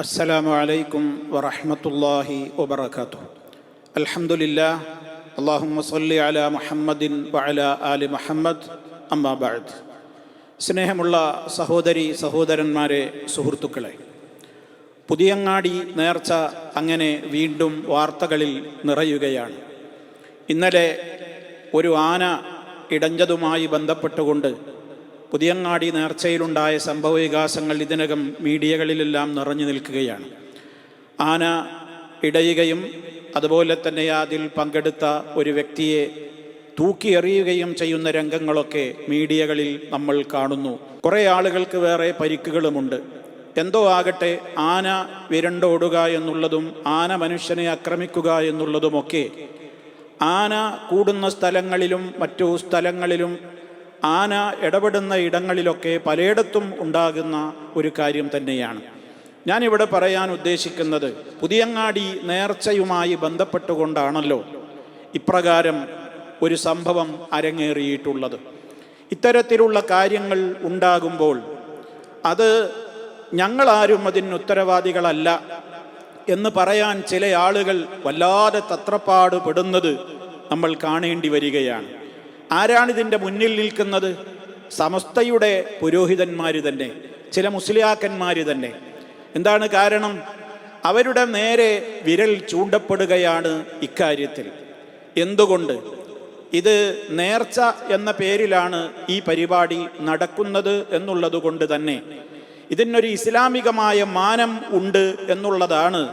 അസ്സലാമു അലൈക്കും വറഹ്മത്തുള്ളാഹി വബറകാതുഹു. അൽഹംദുലില്ലാഹ്. അല്ലാഹുമ്മ സ്വല്ലി അലാ മുഹമ്മദിൻ വഅലാ ആലി മുഹമ്മദ്. അമ്മാ ബഅദ്. സ്നേഹമുള്ള സഹോദരി സഹോദരന്മാരെ, സുഹൃത്തുക്കളെ, പുതിയങ്ങാടി നേർച്ച അങ്ങനെ വീണ്ടും വാർത്തകളിൽ നിറയുകയാണ്. ഇന്നലെ ഒരു ആന ഇടഞ്ഞതുമായി ബന്ധപ്പെട്ടുകൊണ്ട് പുതിയങ്ങാടി നേർച്ചയിലുണ്ടായ സംഭവവികാസങ്ങൾ ഇതിനകം മീഡിയകളിലെല്ലാം നിറഞ്ഞു നിൽക്കുകയാണ്. ആന ഇടയുകയും അതുപോലെ തന്നെ അതിൽ പങ്കെടുത്ത ഒരു വ്യക്തിയെ തൂക്കിയെറിയുകയും ചെയ്യുന്ന രംഗങ്ങളൊക്കെ മീഡിയകളിൽ നമ്മൾ കാണുന്നു. കുറേ ആളുകൾക്ക് വേറെ പരിക്കുകളുമുണ്ട്. എന്തോ ആകട്ടെ, ആന വിരണ്ടോടുക എന്നുള്ളതും ആന മനുഷ്യനെ ആക്രമിക്കുക എന്നുള്ളതുമൊക്കെ ആന കൂടുന്ന സ്ഥലങ്ങളിലും മറ്റു സ്ഥലങ്ങളിലും ആന ഇടപെടുന്ന ഇടങ്ങളിലൊക്കെ പലയിടത്തും ഉണ്ടാകുന്ന ഒരു കാര്യം തന്നെയാണ്. ഞാനിവിടെ പറയാൻ ഉദ്ദേശിക്കുന്നത്, പുതിയങ്ങാടി നേർച്ചയുമായി ബന്ധപ്പെട്ടുകൊണ്ടാണല്ലോ ഇപ്രകാരം ഒരു സംഭവം അരങ്ങേറിയിട്ടുള്ളത്. ഇത്തരത്തിലുള്ള കാര്യങ്ങൾ ഉണ്ടാകുമ്പോൾ അത് ഞങ്ങളാരും അതിന് ഉത്തരവാദികളല്ല എന്ന് പറയാൻ ചില ആളുകൾ വല്ലാതെ തത്രപ്പാട് പെടുന്നത് നമ്മൾ കാണേണ്ടി വരികയാണ്. ആരാണിതിൻ്റെ മുന്നിൽ നിൽക്കുന്നത്? സമസ്തയുടെ പുരോഹിതന്മാർ തന്നെ, ചില മുസ്ലിയാക്കന്മാർ തന്നെ. എന്താണ് കാരണം? അവരുടെ നേരെ വിരൽ ചൂണ്ടപ്പെടുകയാണ് ഇക്കാര്യത്തിൽ. എന്തുകൊണ്ട്? ഇത് നേർച്ച എന്ന പേരിലാണ് ഈ പരിപാടി നടക്കുന്നത് എന്നുള്ളത് കൊണ്ട് തന്നെ ഇതിനൊരു ഇസ്ലാമികമായ മാനം ഉണ്ട് എന്നുള്ളതാണ്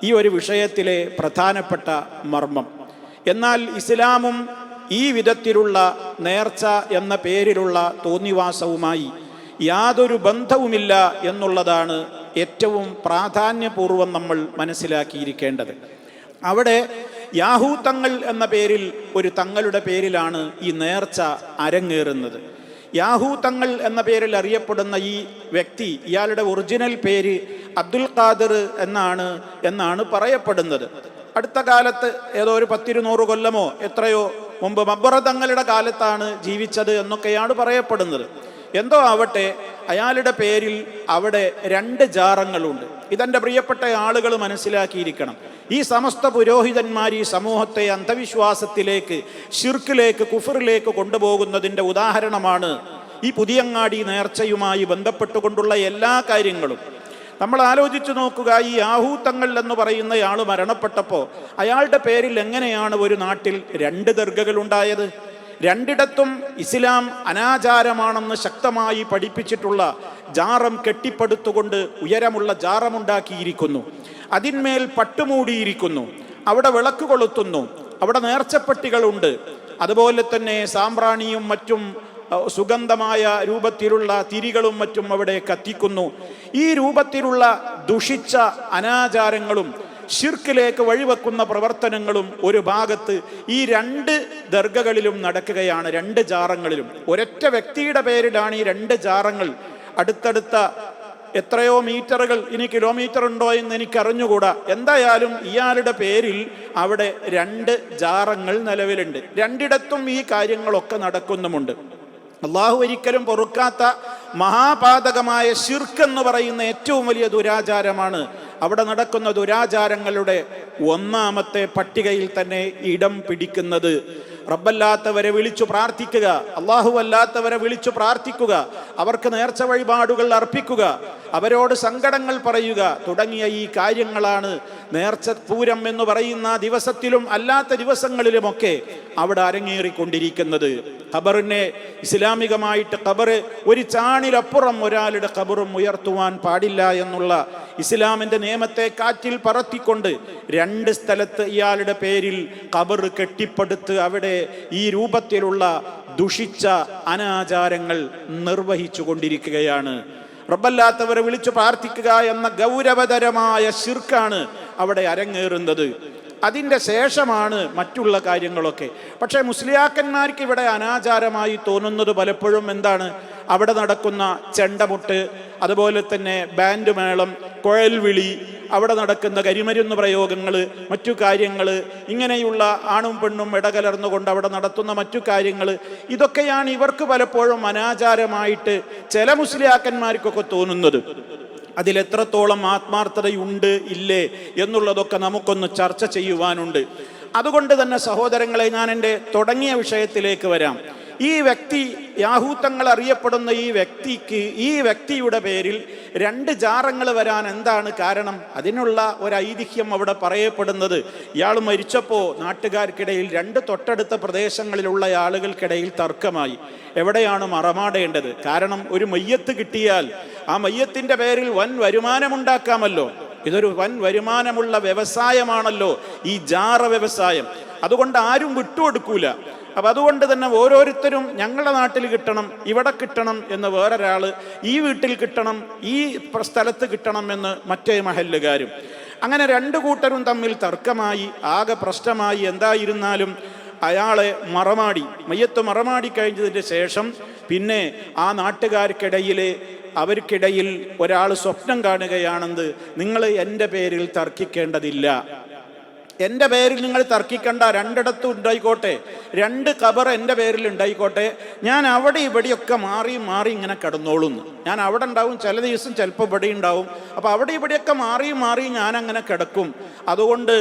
ഈ ഒരു വിഷയത്തിലെ പ്രധാനപ്പെട്ട മർമ്മം. എന്നാൽ ഇസ്ലാമും ഈ വിധത്തിലുള്ള നേർച്ച എന്ന പേരിലുള്ള തോന്നിവാസവുമായി യാതൊരു ബന്ധവുമില്ല എന്നുള്ളതാണ് ഏറ്റവും പ്രാധാന്യപൂർവം നമ്മൾ മനസ്സിലാക്കിയിരിക്കേണ്ടത്. അവിടെ യാഹൂത്തങ്ങൾ എന്ന പേരിൽ ഒരു തങ്ങളുടെ പേരിലാണ് ഈ നേർച്ച അരങ്ങേറുന്നത്. യാഹൂത്തങ്ങൾ എന്ന പേരിൽ അറിയപ്പെടുന്ന ഈ വ്യക്തി, ഇയാളുടെ ഒറിജിനൽ പേര് അബ്ദുൽ ഖാദിർ എന്നാണ് പറയപ്പെടുന്നത്. അടുത്ത കാലത്ത് ഏതോ ഒരു 100 കൊല്ലമോ എത്രയോ മുമ്പ് മബ്ബറ തങ്ങളുടെ കാലത്താണ് ജീവിച്ചത് എന്നൊക്കെയാണ് പറയപ്പെടുന്നത്. എന്തോ ആവട്ടെ, അയാളുടെ പേരിൽ അവിടെ 2 ജാറങ്ങളുണ്ട്. ഇതെൻ്റെ പ്രിയപ്പെട്ട ആളുകൾ മനസ്സിലാക്കിയിരിക്കണം. ഈ സമസ്ത പുരോഹിതന്മാർ ഈ സമൂഹത്തെ അന്ധവിശ്വാസത്തിലേക്ക്, ശിർക്കിലേക്ക്, കുഫറിലേക്ക് കൊണ്ടുപോകുന്നതിൻ്റെ ഉദാഹരണമാണ് ഈ പുതിയങ്ങാടി നേർച്ചയുമായി ബന്ധപ്പെട്ടുകൊണ്ടുള്ള എല്ലാ കാര്യങ്ങളും. നമ്മൾ ആലോചിച്ചു നോക്കുക, ഈ യാഹൂത്തങ്ങൾ എന്ന് പറയുന്നയാൾ മരണപ്പെട്ടപ്പോൾ അയാളുടെ പേരിൽ എങ്ങനെയാണ് ഒരു നാട്ടിൽ 2 ദർഗകൾ ഉണ്ടായത്? രണ്ടിടത്തും ഇസ്ലാം അനാചാരമാണെന്ന് ശക്തമായി പഠിപ്പിച്ചിട്ടുള്ള ജാറം കെട്ടിപ്പടുത്തുകൊണ്ട് ഉയരമുള്ള ജാറമുണ്ടാക്കിയിരിക്കുന്നു. അതിന്മേൽ പട്ടുമൂടിയിരിക്കുന്നു. അവിടെ വിളക്ക് കൊളുത്തുന്നു. അവിടെ നേർച്ചപ്പെട്ടികളുണ്ട്. അതുപോലെ തന്നെ സാമ്പ്രാണിയും മറ്റും സുഗന്ധമായ രൂപത്തിലുള്ള തിരികളും മറ്റും അവിടെ കത്തിക്കുന്നു. ഈ രൂപത്തിലുള്ള ദുഷിച്ച അനാചാരങ്ങളും ശിർക്കിലേക്ക് വഴിവെക്കുന്ന പ്രവർത്തനങ്ങളും ഒരു ഭാഗത്ത് ഈ 2 ദർഗകളിലും നടക്കുകയാണ്. 2 ജാറങ്ങളിലും ഒരൊറ്റ വ്യക്തിയുടെ പേരിലാണ് ഈ 2 ജാറങ്ങൾ. അടുത്തടുത്ത എത്രയോ മീറ്ററുകൾ, ഇനി കിലോമീറ്റർ ഉണ്ടോ എന്ന് എനിക്കറിഞ്ഞുകൂടാ. എന്തായാലും ഇയാളുടെ പേരിൽ അവിടെ 2 ജാറങ്ങൾ നിലവിലുണ്ട്. രണ്ടിടത്തും ഈ കാര്യങ്ങളൊക്കെ നടക്കുന്നുമുണ്ട്. അള്ളാഹു ഒരിക്കലും പൊറുക്കാത്ത മഹാപാതകമായ ശിർക്ക് എന്ന് പറയുന്ന ഏറ്റവും വലിയ ദുരാചാരമാണ്. അവിടെ നടക്കുന്ന ദുരാചാരങ്ങളുടെ 1ാമത്തെ പട്ടികയിൽ തന്നെ ഇടം പിടിക്കുന്നത് റബ്ബല്ലാത്തവരെ വിളിച്ചു പ്രാർത്ഥിക്കുക, അള്ളാഹു അല്ലാത്തവരെ വിളിച്ചു പ്രാർത്ഥിക്കുക, അവർക്ക് നേർച്ച വഴിപാടുകൾ അർപ്പിക്കുക, അവരോട് സങ്കടങ്ങൾ പറയുക തുടങ്ങിയ ഈ കാര്യങ്ങളാണ് നേർച്ച പൂരം എന്ന് പറയുന്ന ദിവസത്തിലും അല്ലാത്ത ദിവസങ്ങളിലുമൊക്കെ അവിടെ അരങ്ങേറിക്കൊണ്ടിരിക്കുന്നത്. ഖബറിനെ ഇസ്ലാമികമായിട്ട് ഖബറ് ഒരു ചാണിലപ്പുറം ഒരാളുടെ ഖബറും ഉയർത്തുവാൻ പാടില്ല എന്നുള്ള ഇസ്ലാമിൻ്റെ നിയമത്തെ കാറ്റിൽ പറത്തിക്കൊണ്ട് 2 സ്ഥലത്ത് ഇയാളുടെ പേരിൽ ഖബർ കെട്ടിപ്പടുത്ത് അവിടെ ഈ രൂപത്തിലുള്ള ദുഷിച്ച അനാചാരങ്ങൾ നിർവഹിച്ചു കൊണ്ടിരിക്കുകയാണ്. റബ്ബല്ലാത്തവരെ വിളിച്ചു പ്രാർത്ഥിക്കുക എന്ന ഗൗരവതരമായ ശിർക്കാണ് അവിടെ അരങ്ങേറുന്നത്. അതിൻ്റെ ശേഷമാണ് മറ്റുള്ള കാര്യങ്ങളൊക്കെ. പക്ഷേ മുസ്ലിയാക്കന്മാർക്ക് ഇവിടെ അനാചാരമായി തോന്നുന്നത് പലപ്പോഴും എന്താണ്? അവിടെ നടക്കുന്ന ചെണ്ടമുട്ട്, അതുപോലെ തന്നെ ബാൻഡ് മേളം, കുഴൽവിളി, അവിടെ നടക്കുന്ന കരിമരുന്ന് പ്രയോഗങ്ങൾ, മറ്റു കാര്യങ്ങൾ, ഇങ്ങനെയുള്ള ആണും പെണ്ണും ഇടകലർന്നുകൊണ്ട് അവിടെ നടത്തുന്ന മറ്റു കാര്യങ്ങൾ, ഇതൊക്കെയാണ് ഇവർക്ക് പലപ്പോഴും അനാചാരമായിട്ട് ചില മുസ്ലിയാക്കന്മാർക്കൊക്കെ തോന്നുന്നത്. അതിലെത്രത്തോളം ആത്മാർത്ഥതയുണ്ട് ഇല്ലേ എന്നുള്ളതൊക്കെ നമുക്കൊന്ന് ചർച്ച ചെയ്യുവാനുണ്ട്. അതുകൊണ്ട് തന്നെ സഹോദരങ്ങളെ, ഞാൻ എൻ്റെ തുടങ്ങിയ വിഷയത്തിലേക്ക് വരാം. ഈ വ്യക്തി, യാഹൂത്തങ്ങൾ അറിയപ്പെടുന്ന ഈ വ്യക്തിയുടെ പേരിൽ 2 ജാറങ്ങൾ വരാൻ എന്താണ് കാരണം? അതിനുള്ള ഒരു ഐതിഹ്യം അവിടെ പറയപ്പെടുന്നത്, ഇയാൾ മരിച്ചപ്പോൾ നാട്ടുകാർക്കിടയിൽ 2 തൊട്ടടുത്ത പ്രദേശങ്ങളിലുള്ള ആളുകൾക്കിടയിൽ തർക്കമായി എവിടെയാണ് മറമാടേണ്ടത്. കാരണം ഒരു മയ്യത്ത് കിട്ടിയാൽ ആ മയ്യത്തിൻ്റെ പേരിൽ വൻ വരുമാനമുണ്ടാക്കാമല്ലോ. ഇതൊരു വൻ വരുമാനമുള്ള വ്യവസായമാണല്ലോ ഈ ജാറ വ്യവസായം. അതുകൊണ്ട് ആരും വിട്ടുകൊടുക്കൂല. അപ്പം അതുകൊണ്ട് തന്നെ ഓരോരുത്തരും ഞങ്ങളുടെ നാട്ടിൽ കിട്ടണം, ഇവിടെ കിട്ടണം എന്ന് വേറൊരാൾ, ഈ വീട്ടിൽ കിട്ടണം, ഈ സ്ഥലത്ത് കിട്ടണം എന്ന് മറ്റേ മഹല്ലുകാരും. അങ്ങനെ 2 കൂട്ടരും തമ്മിൽ തർക്കമായി, ആകെ പ്രശ്നമായി. എന്തായിരുന്നാലും അയാളെ മയ്യത്ത് മറമാടി കഴിഞ്ഞതിന് ശേഷം പിന്നെ ആ അവർക്കിടയിൽ ഒരാൾ സ്വപ്നം കാണുകയാണെന്ന്, നിങ്ങൾ എൻ്റെ പേരിൽ തർക്കിക്കേണ്ടതില്ല, എൻ്റെ പേരിൽ നിങ്ങൾ തർക്കിക്കണ്ട, 2 ഇടത്തും ഉണ്ടായിക്കോട്ടെ, 2 ഖബർ എൻ്റെ പേരിൽ ഉണ്ടായിക്കോട്ടെ, ഞാൻ അവിടെ ഇവിടെയൊക്കെ മാറി ഇങ്ങനെ കിടന്നോളുന്നു. ഞാൻ അവിടെ ഉണ്ടാവും, ചില ദിവസം ചിലപ്പോൾ ഇവിടെ ഉണ്ടാവും. അപ്പോൾ അവിടെ ഇവിടെയൊക്കെ മാറി ഞാൻ അങ്ങനെ കിടക്കും. അതുകൊണ്ട്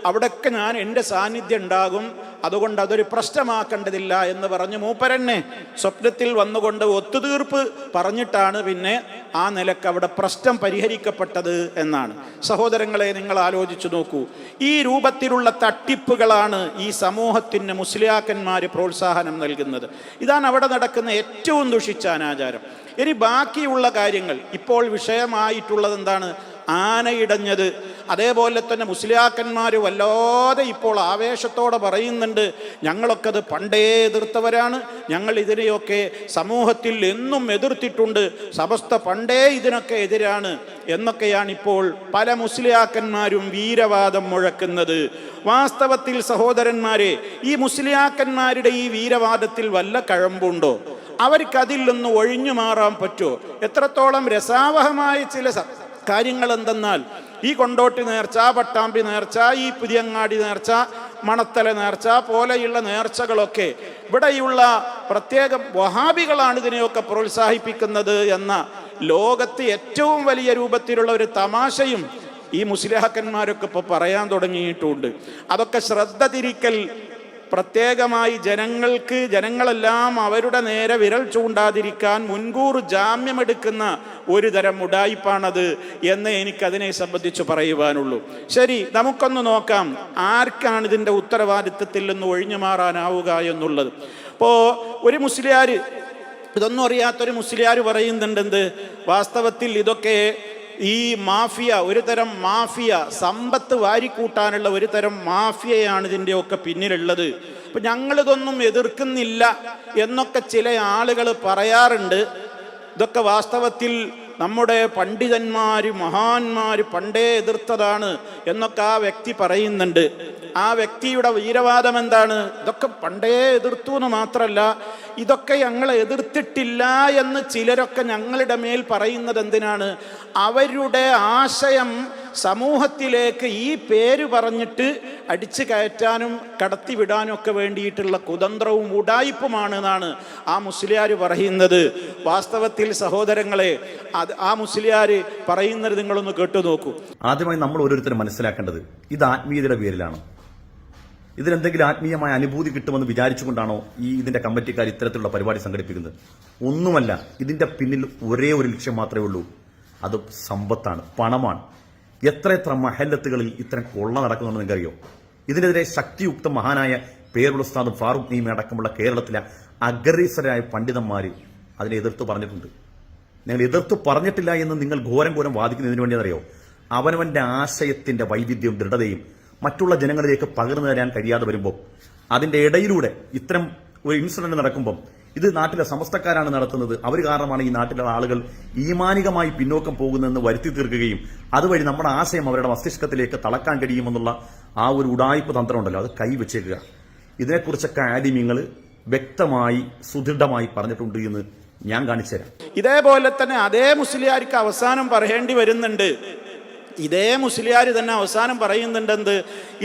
അവിടെയൊക്കെ ഞാൻ എൻ്റെ സാന്നിധ്യം ഉണ്ടാകും. അതുകൊണ്ട് അതൊരു പ്രശ്നമാക്കേണ്ടതില്ല എന്ന് പറഞ്ഞ് മൂപ്പരന്നെ സ്വപ്നത്തിൽ വന്നുകൊണ്ട് ഒത്തുതീർപ്പ് പറഞ്ഞിട്ടാണ് പിന്നെ ആ നിലക്ക് അവിടെ പ്രശ്നം പരിഹരിക്കപ്പെട്ടത് എന്നാണ്. സഹോദരങ്ങളെ, നിങ്ങൾ ആലോചിച്ചു നോക്കൂ. ഈ രൂപത്തിലുള്ള തട്ടിപ്പുകളാണ് ഈ സമൂഹത്തിന് മുസ്ലിയാക്കന്മാർ പ്രോത്സാഹനം നൽകുന്നത്. ഇതാണ് അവിടെ നടക്കുന്ന ഏറ്റവും ദുഷിച്ച അനാചാരം. ഇനി ബാക്കിയുള്ള കാര്യങ്ങൾ, ഇപ്പോൾ വിഷയമായിട്ടുള്ളത് എന്താണ്? ആനയിടഞ്ഞത്. അതേപോലെ തന്നെ മുസ്ലിയാക്കന്മാർ വല്ലാതെ ഇപ്പോൾ ആവേശത്തോടെ പറയുന്നുണ്ട്, ഞങ്ങളൊക്കെ അത് പണ്ടേ എതിർത്തവരാണ്, ഞങ്ങൾ ഇതിനെയൊക്കെ സമൂഹത്തിൽ എന്നും എതിർത്തിട്ടുണ്ട്, സമസ്ത പണ്ടേ ഇതിനൊക്കെ എതിരാണ് എന്നൊക്കെയാണ് ഇപ്പോൾ പല മുസ്ലിയാക്കന്മാരും വീരവാദം മുഴക്കുന്നത്. വാസ്തവത്തിൽ സഹോദരന്മാരെ, ഈ മുസ്ലിയാക്കന്മാരുടെ ഈ വീരവാദത്തിൽ വല്ല കഴമ്പുണ്ടോ? അവർക്കതിൽ നിന്ന് ഒഴിഞ്ഞു മാറാൻ പറ്റുമോ? എത്രത്തോളം രസാവഹമായ ചില കാര്യങ്ങൾ എന്തെന്നാൽ, ഈ കൊണ്ടോട്ടി നേർച്ച, പട്ടാമ്പി നേർച്ച, ഈ പുതിയങ്ങാടി നേർച്ച, മണത്തല നേർച്ച പോലെയുള്ള നേർച്ചകളൊക്കെ ഇവിടെയുള്ള പ്രത്യേകം വഹാബികളാണ് ഇതിനെയൊക്കെ പ്രോത്സാഹിപ്പിക്കുന്നത് എന്ന ലോകത്ത് ഏറ്റവും വലിയ രൂപത്തിലുള്ള ഒരു തമാശയും ഈ മുസ്ലിയാക്കന്മാരൊക്കെ ഇപ്പോൾ പറയാൻ തുടങ്ങിയിട്ടുണ്ട്. അതൊക്കെ ശ്രദ്ധ തിരിക്കൽ, പ്രത്യേകമായി ജനങ്ങളെല്ലാം അവരുടെ നേരെ വിരൽ ചൂണ്ടാതിരിക്കാൻ മുൻകൂർ ജാമ്യമെടുക്കുന്ന ഒരു തരം ഉഡായിപ്പാണത് എന്ന് എനിക്കതിനെ സംബന്ധിച്ച് പറയുവാനുള്ളൂ. ശരി, നമുക്കൊന്ന് നോക്കാം ആർക്കാണ് ഇതിൻ്റെ ഉത്തരവാദിത്വത്തിൽ നിന്ന് ഒഴിഞ്ഞു മാറാനാവുക എന്നുള്ളത്. ഇപ്പോൾ ഒരു മുസ്ലിയാർ, ഇതൊന്നും അറിയാത്തൊരു മുസ്ലിയാർ പറയുന്നുണ്ട്, വാസ്തവത്തിൽ ഇതൊക്കെ ഈ മാഫിയ, ഒരു തരം മാഫിയ, സമ്പത്ത് വാരിക്കൂട്ടാനുള്ള ഒരു തരം മാഫിയയാണ് ഇതിൻ്റെയൊക്കെ പിന്നിലുള്ളത്. അപ്പം ഞങ്ങളിതൊന്നും എതിർക്കുന്നില്ല എന്നൊക്കെ ചില ആളുകൾ പറയാറുണ്ട്. ഇതൊക്കെ വാസ്തവത്തിൽ നമ്മുടെ പണ്ഡിതന്മാർ, മഹാന്മാർ പണ്ടേ എതിർത്തതാണ് എന്നൊക്കെ ആ വ്യക്തി പറയുന്നുണ്ട്. ആ വ്യക്തിയുടെ വീരവാദം എന്താണ്? ഇതൊക്കെ പണ്ടേ എതിർത്തു എന്ന് മാത്രമല്ല, ഇതൊക്കെ ഞങ്ങൾ എതിർത്തിട്ടില്ല എന്ന് ചിലരൊക്കെ ഞങ്ങളുടെ മേൽ പറയുന്നത് എന്തിനാണ്? അവരുടെ ആശയം സമൂഹത്തിലേക്ക് ഈ പേര് പറഞ്ഞിട്ട് അടിച്ചു കയറ്റാനും കടത്തിവിടാനും ഒക്കെ വേണ്ടിയിട്ടുള്ള കുതന്ത്രവും ഉഡായിപ്പുമാണ് എന്നാണ് ആ മുസ്ലിയാർ പറയുന്നത്. വാസ്തവത്തിൽ സഹോദരങ്ങളെ, ആ മുസ്ലിയാർ പറയുന്നത് നിങ്ങളൊന്ന് കേട്ടു നോക്കൂ. ആദ്യമായി നമ്മൾ ഓരോരുത്തരും മനസ്സിലാക്കേണ്ടത്, ഇത് ആത്മീയതയുടെ പേരിലാണ്. ഇതിനെന്തെങ്കിലും ആത്മീയമായ അനുഭൂതി കിട്ടുമെന്ന് വിചാരിച്ചുകൊണ്ടാണോ ഇതിന്റെ കമ്മിറ്റിക്കാർ ഇത്തരത്തിലുള്ള പരിപാടി സംഘടിപ്പിക്കുന്നത്? ഒന്നുമല്ല. ഇതിന്റെ പിന്നിൽ ഒരേ ഒരു ലക്ഷ്യം മാത്രമേ ഉള്ളൂ, അത് സമ്പത്താണ്, പണമാണ്. എത്ര മഹല്ലത്തുകളിൽ ഇത്തരം കൊള്ള നടക്കുന്നുണ്ടെന്ന് നിങ്ങൾക്കറിയോ? ഇതിനെതിരെ ശക്തിയുക്ത മഹാനായ പേരുള്ള ഉസ്താദ് ഫാറൂഖ് നീമി അടക്കമുള്ള കേരളത്തിലെ അഗ്രസരായ പണ്ഡിതന്മാർ അതിനെ എതിർത്ത് പറഞ്ഞിട്ടുണ്ട്. നിങ്ങൾ എതിർത്ത് പറഞ്ഞിട്ടില്ല എന്ന് നിങ്ങൾ ഘോരം വാദിക്കുന്നതിന് വേണ്ടിയെന്നറിയോ? അവനവന്റെ ആശയത്തിന്റെ വൈവിധ്യവും ദൃഢതയും മറ്റുള്ള ജനങ്ങളിലേക്ക് പകർന്നു തരാൻ കഴിയാതെ വരുമ്പോൾ, അതിന്റെ ഇടയിലൂടെ ഇത്തരം ഒരു ഇൻസിഡന്റ് നടക്കുമ്പോൾ, ഇത് നാട്ടിലെ സമസ്തക്കാരാണ് നടത്തുന്നത്, അവർ കാരണമാണ് ഈ നാട്ടിലെ ആളുകൾ ഈമാനികമായി പിന്നോക്കം പോകുന്നതെന്ന് വരുത്തി തീർക്കുകയും അതുവഴി നമ്മുടെ ആശയം അവരുടെ മസ്തിഷ്കത്തിലേക്ക് തളക്കാൻ കഴിയുമെന്നുള്ള ആ ഒരു ഉഡായിപ്പ് തന്ത്രം ഉണ്ടല്ലോ, അത് കൈവച്ചേക്കുക. ഇതിനെക്കുറിച്ചൊക്കെ ആലിമീങ്ങൾ വ്യക്തമായി സുദൃഢമായി പറഞ്ഞിട്ടുണ്ട് എന്ന് ഞാൻ കാണിച്ചു തരാം. ഇതേപോലെ തന്നെ അതേ മുസ്ലിയാർക്ക് അവസാനം പറയേണ്ടി വരുന്നുണ്ട്, ഇതേ മുസ്ലിയാർ തന്നെ അവസാനം പറയുന്നുണ്ടെന്ത്,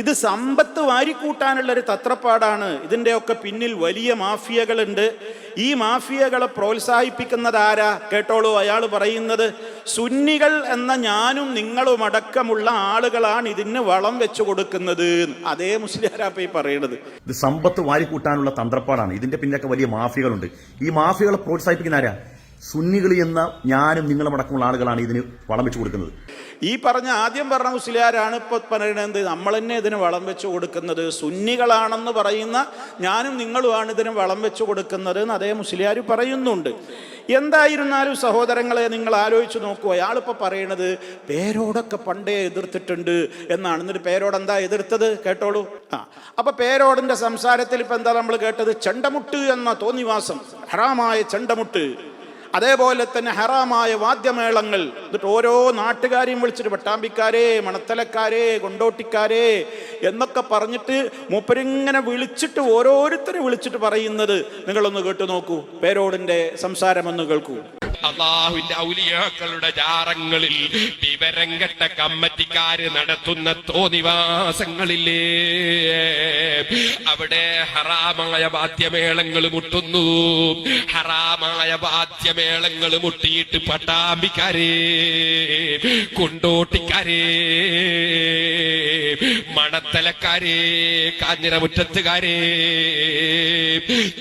ഇത് സമ്പത്ത് വാരിക്കൂട്ടാനുള്ളൊരു തത്രപ്പാടാണ്, ഇതിൻ്റെയൊക്കെ പിന്നിൽ വലിയ മാഫിയകളുണ്ട്. ഈ മാഫിയകളെ പ്രോത്സാഹിപ്പിക്കുന്നത് ആരാ? കേട്ടോളൂ, അയാൾ പറയുന്നത് സുന്നികൾ എന്ന ഞാനും നിങ്ങളും അടക്കമുള്ള ആളുകളാണ് ഇതിന് വളം വെച്ചു കൊടുക്കുന്നത്. അതേ മുസ്ലിയാരാപ്പ ഈ പറയുന്നത്. ഇത് സമ്പത്ത് വാരിക്കൂട്ടാനുള്ള തന്ത്രപ്പാടാണ്, ഇതിന്റെ പിന്നിലൊക്കെ വലിയ മാഫിയകളുണ്ട്. ഈ മാഫിയകളെ പ്രോത്സാഹിപ്പിക്കുന്ന ആരാ? സുന്നികൾ എന്ന ഞാനും നിങ്ങളും അടക്കമുള്ള ആളുകളാണ് ഇതിന് വളം വെച്ചു കൊടുക്കുന്നത്. ഈ ആദ്യം പറഞ്ഞ മുസ്ലിയാരാണ് ഇപ്പൊ പറയുന്നത് നമ്മൾ തന്നെ ഇതിന് വളം വെച്ചു കൊടുക്കുന്നത്, സുന്നികളാണെന്ന് പറയുന്ന ഞാനും നിങ്ങളുമാണ് ഇതിന് വളം വെച്ചു കൊടുക്കുന്നത് എന്ന് അതേ മുസ്ലിയാർ പറയുന്നുണ്ട്. എന്തായിരുന്നാലും സഹോദരങ്ങളെ, നിങ്ങൾ ആലോചിച്ച് നോക്കൂ, അയാളിപ്പോൾ പറയണത് പേരോടൊക്കെ പണ്ടേ എതിർത്തിട്ടുണ്ട് എന്നാണ്. എന്നിട്ട് പേരോട് എന്താ എതിർത്തത് കേട്ടോളൂ. അപ്പൊ പേരോടിന്റെ സംസാരത്തിൽ ഇപ്പൊ എന്താ നമ്മൾ കേട്ടത്? ചെണ്ടമുട്ട് എന്ന തോന്നിവാസം, ഹറാമായ ചെണ്ടമുട്ട്, അതേപോലെ തന്നെ ഹറാമായ വാദ്യമേളങ്ങൾ. എന്നിട്ട് ഓരോ നാട്ടുകാരെയും വിളിച്ചിട്ട് പട്ടാമ്പിക്കാരെ, മണത്തലക്കാരെ, കൊണ്ടോട്ടിക്കാരെ എന്നൊക്കെ പറഞ്ഞിട്ട് മൂപ്പരിങ്ങനെ വിളിച്ചിട്ട് ഓരോരുത്തരെ വിളിച്ചിട്ട് പറയുന്നത് നിങ്ങളൊന്ന് കേട്ടു നോക്കൂ. പേരോടിന്റെ സംസാരം ഒന്ന് കേൾക്കൂ. അള്ളാഹുവിന്റെ ഔലിയാക്കളുടെ ജാറങ്ങളിൽ വിവരം കെട്ട കമ്മറ്റിക്കാര് നടത്തുന്ന തോന്നിവാസങ്ങളില്ലേ, അവിടെ ഹറാമായ വാദ്യമേളങ്ങൾ മുട്ടുന്നു. ഹറാമായ വാദ്യമേളങ്ങൾ മുട്ടിയിട്ട് പട്ടാമ്പിക്കാരെ, കൊണ്ടോട്ടിക്കാരെ, മണത്തലക്കാരെ, കാഞ്ഞിരമുറ്റത്തുകാരെ,